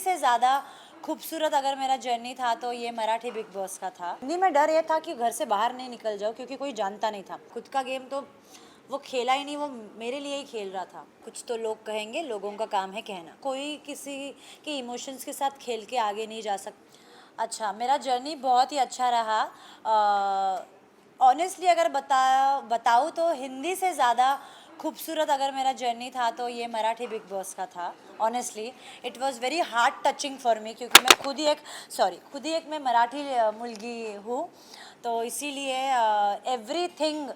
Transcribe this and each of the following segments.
से ज़्यादा खूबसूरत अगर मेरा जर्नी था तो ये मराठी बिग बॉस का था। हिंदी में डर ये था कि घर से बाहर नहीं निकल जाओ क्योंकि कोई जानता नहीं था। खुद का गेम तो वो खेला ही नहीं, वो मेरे लिए ही खेल रहा था। कुछ तो लोग कहेंगे, लोगों का काम है कहना। कोई किसी के इमोशंस के साथ खेल के आगे नहीं जा सकता। अच्छा, मेरा जर्नी बहुत ही अच्छा रहा। ऑनेस्टली अगर बताऊँ तो हिंदी से ज़्यादा खूबसूरत अगर मेरा जर्नी था तो ये मराठी बिग बॉस का था। Honestly it was very heart touching for me क्योंकि मैं खुद ही एक मैं मराठी मुलगी हूँ, तो इसीलिए एवरीथिंग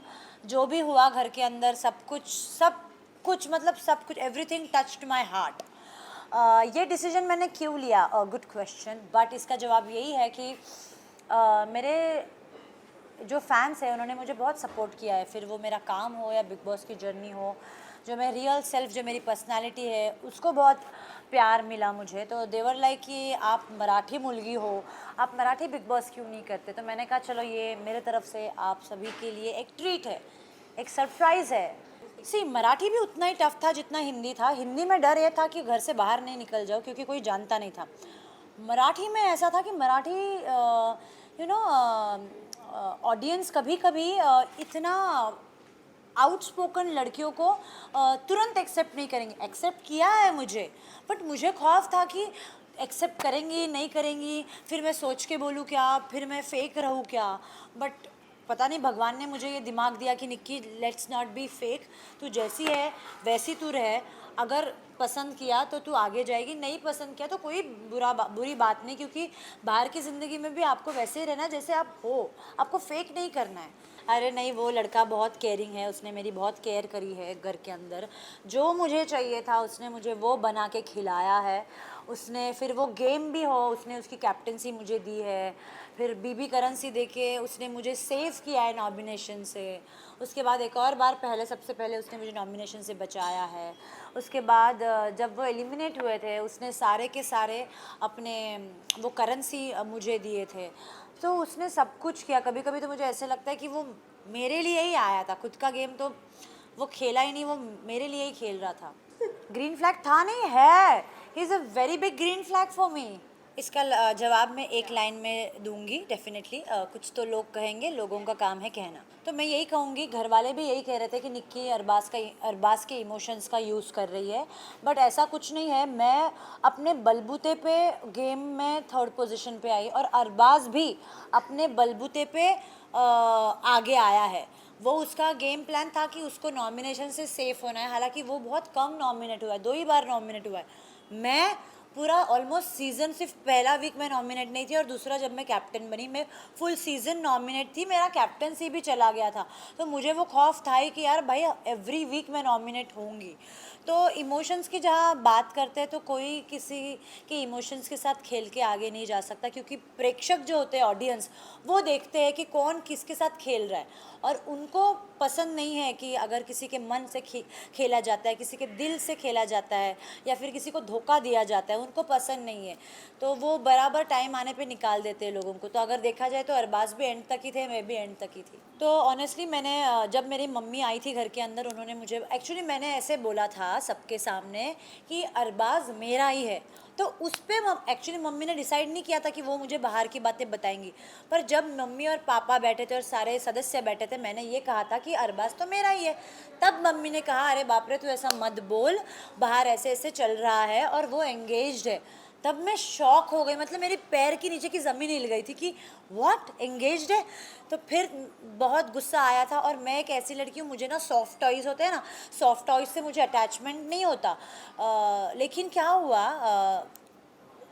जो भी हुआ घर के अंदर सब कुछ मतलब सब कुछ एवरीथिंग टच्ड माय हार्ट। ये डिसीजन मैंने क्यों लिया? गुड क्वेश्चन, बट इसका जवाब यही है कि मेरे जो फैंस हैं उन्होंने मुझे बहुत सपोर्ट किया है, फिर वो मेरा काम हो या बिग बॉस की जर्नी हो। जो मैं रियल सेल्फ, जो मेरी पर्सनालिटी है, उसको बहुत प्यार मिला मुझे। तो देवर लाइक कि आप मराठी मुलगी हो, आप मराठी बिग बॉस क्यों नहीं करते? तो मैंने कहा चलो ये मेरे तरफ से आप सभी के लिए एक ट्रीट है, एक सरप्राइज़ है। सी मराठी भी उतना ही टफ था जितना हिंदी था। हिंदी में डर ये था कि घर से बाहर नहीं निकल जाओ क्योंकि कोई जानता नहीं था। मराठी में ऐसा था कि मराठी यू नो ऑडियंस कभी कभी इतना आउटस्पोकन लड़कियों को तुरंत एक्सेप्ट नहीं करेंगे। एक्सेप्ट किया है मुझे, बट मुझे खौफ था कि एक्सेप्ट करेंगी नहीं करेंगी, फिर मैं सोच के बोलूँ क्या, फिर मैं फेक रहूँ क्या। बट पता नहीं भगवान ने मुझे ये दिमाग दिया कि Nikki let's not be fake, तू जैसी है वैसी तू रह। अगर पसंद किया तो तू आगे जाएगी, नहीं पसंद किया तो कोई बुरी बात नहीं, क्योंकि बाहर की ज़िंदगी में भी आपको वैसे ही रहना जैसे आप हो, आपको फेक नहीं करना है। अरे नहीं, वो लड़का बहुत केयरिंग है, उसने मेरी बहुत केयर करी है घर के अंदर। जो मुझे चाहिए था उसने मुझे वो बना के खिलाया है। उसने फिर वो गेम भी हो, उसने उसकी कैप्टनसी मुझे दी है। फिर बीबी करेंसी दे के उसने मुझे सेव किया है नॉमिनेशन से। उसके बाद एक और बार सबसे पहले उसने मुझे नॉमिनेशन से बचाया है। उसके बाद जब वो एलिमिनेट हुए थे उसने सारे के सारे अपने वो करेंसी मुझे दिए थे। तो उसने सब कुछ किया। कभी कभी तो मुझे ऐसे लगता है कि वो मेरे लिए ही आया था। खुद का गेम तो वो खेला ही नहीं, वो मेरे लिए ही खेल रहा था। ग्रीन फ्लैग था नहीं, है। He is a very big green flag for me. इसका जवाब मैं एक लाइन में दूंगी डेफिनेटली। कुछ तो लोग कहेंगे, लोगों का काम है कहना। तो मैं यही कहूँगी, घर वाले भी यही कह रहे थे कि निक्की अरबाज के इमोशंस का यूज़ कर रही है, बट ऐसा कुछ नहीं है। मैं अपने बलबूते पे गेम में थर्ड पोजीशन पे आई और अरबाज भी अपने बलबूते पे आगे आया है। वो उसका गेम प्लान था कि उसको नॉमिनेशन से सेफ होना है। हालांकि वो बहुत कम नॉमिनेट हुआ है, 2 ही बार नॉमिनेट हुआ है। मैं पूरा ऑलमोस्ट सीज़न, सिर्फ पहला वीक मैं नॉमिनेट नहीं थी और दूसरा जब मैं कैप्टन बनी मैं फुल सीज़न नॉमिनेट थी। मेरा कैप्टनसी भी चला गया था, तो मुझे वो खौफ था ही कि यार भाई एवरी वीक मैं नॉमिनेट होंगी। तो इमोशंस की जहाँ बात करते हैं तो कोई किसी के इमोशंस के साथ खेल के आगे नहीं जा सकता, क्योंकि प्रेक्षक जो होते हैं, ऑडियंस, वो देखते हैं कि कौन किसके साथ खेल रहा है। और उनको पसंद नहीं है कि अगर किसी के मन से खेला जाता है, किसी के दिल से खेला जाता है, या फिर किसी को धोखा दिया जाता है, उनको पसंद नहीं है। तो वो बराबर टाइम आने पे निकाल देते हैं लोगों को। तो अगर देखा जाए तो अरबाज भी एंड तक ही थे, मैं भी एंड तक ही थी। तो ऑनेस्टली मैंने जब मेरी मम्मी आई थी घर के अंदर, उन्होंने मुझे एक्चुअली, मैंने ऐसे बोला था सबके सामने कि अरबाज मेरा ही है। तो उस पर एक्चुअली मम्मी ने डिसाइड नहीं किया था कि वो मुझे बाहर की बातें बताएंगी। पर जब मम्मी और पापा बैठे थे और सारे सदस्य बैठे थे, मैंने ये कहा था कि अरबाज तो मेरा ही है। तब मम्मी ने कहा अरे बाप रे, तू ऐसा मत बोल, बाहर ऐसे ऐसे चल रहा है और वो एंगेज्ड है। तब मैं शॉक हो गई, मतलब मेरे पैर के नीचे की ज़मीन हिल गई थी कि व्हाट, एंगेज्ड है। तो फिर बहुत गुस्सा आया था। और मैं एक ऐसी लड़की हूँ, मुझे ना सॉफ्ट टॉयज़ होते हैं ना, सॉफ्ट टॉयज़ से मुझे अटैचमेंट नहीं होता। लेकिन क्या हुआ,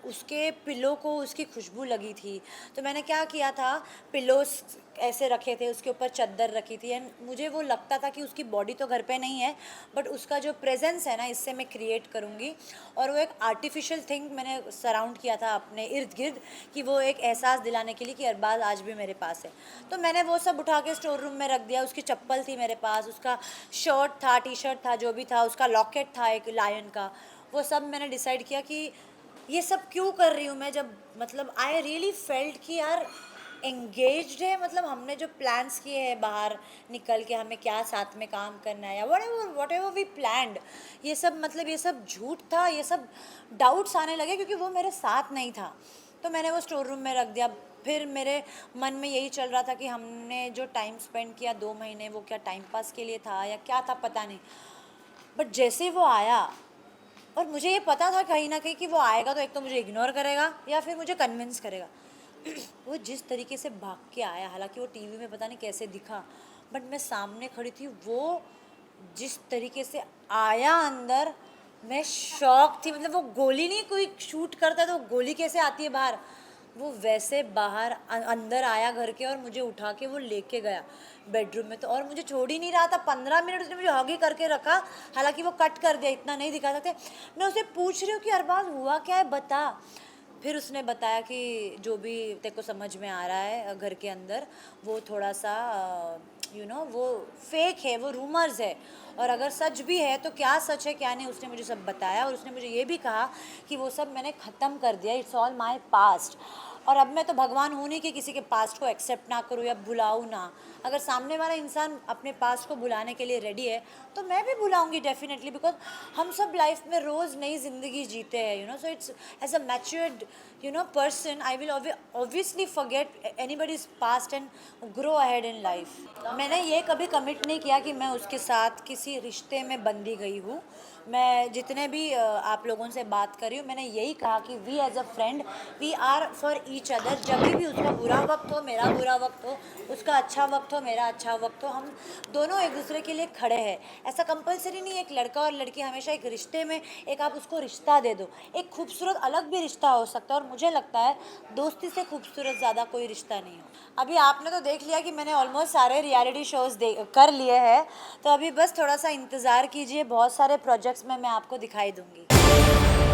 उसके पिलो को उसकी खुशबू लगी थी। तो मैंने क्या किया था, पिलोस ऐसे रखे थे, उसके ऊपर चादर रखी थी, एंड मुझे वो लगता था कि उसकी बॉडी तो घर पे नहीं है, बट उसका जो प्रेजेंस है ना, इससे मैं क्रिएट करूँगी। और वो एक आर्टिफिशियल थिंग मैंने सराउंड किया था अपने इर्द गिर्द, कि वो एक एहसास दिलाने के लिए कि अरबाज आज भी मेरे पास है। तो मैंने वो सब उठा के स्टोर रूम में रख दिया। उसकी चप्पल थी मेरे पास, उसका शर्ट था, टी शर्ट था, जो भी था, उसका लॉकेट था एक लायन का, वो सब मैंने डिसाइड किया कि ये सब क्यों कर रही हूँ मैं। जब मतलब आई रियली फेल्ट कि यार एंगेज्ड है, मतलब हमने जो प्लान्स किए हैं बाहर निकल के हमें क्या साथ में काम करना है या वट एवर वी प्लान्ड, ये सब मतलब ये सब झूठ था, ये सब डाउट्स आने लगे क्योंकि वो मेरे साथ नहीं था। तो मैंने वो स्टोर रूम में रख दिया। फिर मेरे मन में यही चल रहा था कि हमने जो टाइम स्पेंड किया 2 महीने, वो क्या टाइम पास के लिए था या क्या था पता नहीं। बट जैसे वो आया, और मुझे ये पता था कहीं ना कहीं कि वो आएगा तो एक तो मुझे इग्नोर करेगा या फिर मुझे कन्विंस करेगा। वो जिस तरीके से भाग के आया, हालांकि वो टीवी में पता नहीं कैसे दिखा, बट मैं सामने खड़ी थी, वो जिस तरीके से आया अंदर, मैं शॉक थी। मतलब वो गोली नहीं, कोई शूट करता है तो गोली कैसे आती है बाहर, वो वैसे बाहर अंदर आया घर के और मुझे उठा के वो लेके गया बेडरूम में। तो और मुझे छोड़ ही नहीं रहा था, 15 मिनट उसने मुझे हग ही करके रखा। हालांकि वो कट कर दिया, इतना नहीं दिखा सकते। मैं उसे पूछ रही हूँ कि अरबाज हुआ क्या है, बता। फिर उसने बताया कि जो भी तेरे को समझ में आ रहा है घर के अंदर, वो थोड़ा सा वो फेक है, वो रूमर्स है, और अगर सच भी है तो क्या सच है क्या नहीं उसने मुझे सब बताया। और उसने मुझे ये भी कहा कि वो सब मैंने ख़त्म कर दिया, इट्स ऑल माई पास्ट। और अब मैं तो भगवान हूँ नहीं कि किसी के पास्ट को एक्सेप्ट ना करूँ या भुलाऊँ ना। अगर सामने वाला इंसान अपने पास्ट को भुलाने के लिए रेडी है तो मैं भी भुलाऊँगी डेफिनेटली, बिकॉज हम सब लाइफ में रोज़ नई ज़िंदगी जीते हैं, so it's as a matured person, I will obviously forget anybody's past and grow ahead in life. मैंने ये कभी कमिट नहीं किया कि मैं उसके साथ किसी रिश्ते में बंधी गई हूँ। मैं जितने भी आप लोगों से बात कर रही हूँ, मैंने यही कहा कि we as a friend we are for each other. जब भी उसका बुरा वक्त हो मेरा बुरा वक्त हो, उसका अच्छा वक्त हो मेरा अच्छा वक्त हो, हम दोनों एक दूसरे के लिए खड़े हैं। ऐसा कंपलसरी नहीं है एक लड़का और लड़की हमेशा एक रिश्ते में एक आप उसको रिश्ता दे दो। एक खूबसूरत अलग भी रिश्ता हो सकता है, और मुझे लगता है दोस्ती से खूबसूरत ज़्यादा कोई रिश्ता नहीं हो। अभी आपने तो देख लिया कि मैंने ऑलमोस्ट सारे रियलिटी शोज़ कर लिए हैं, तो अभी बस थोड़ा सा इंतज़ार कीजिए, बहुत सारे प्रोजेक्ट्स में मैं आपको दिखाई दूँगी।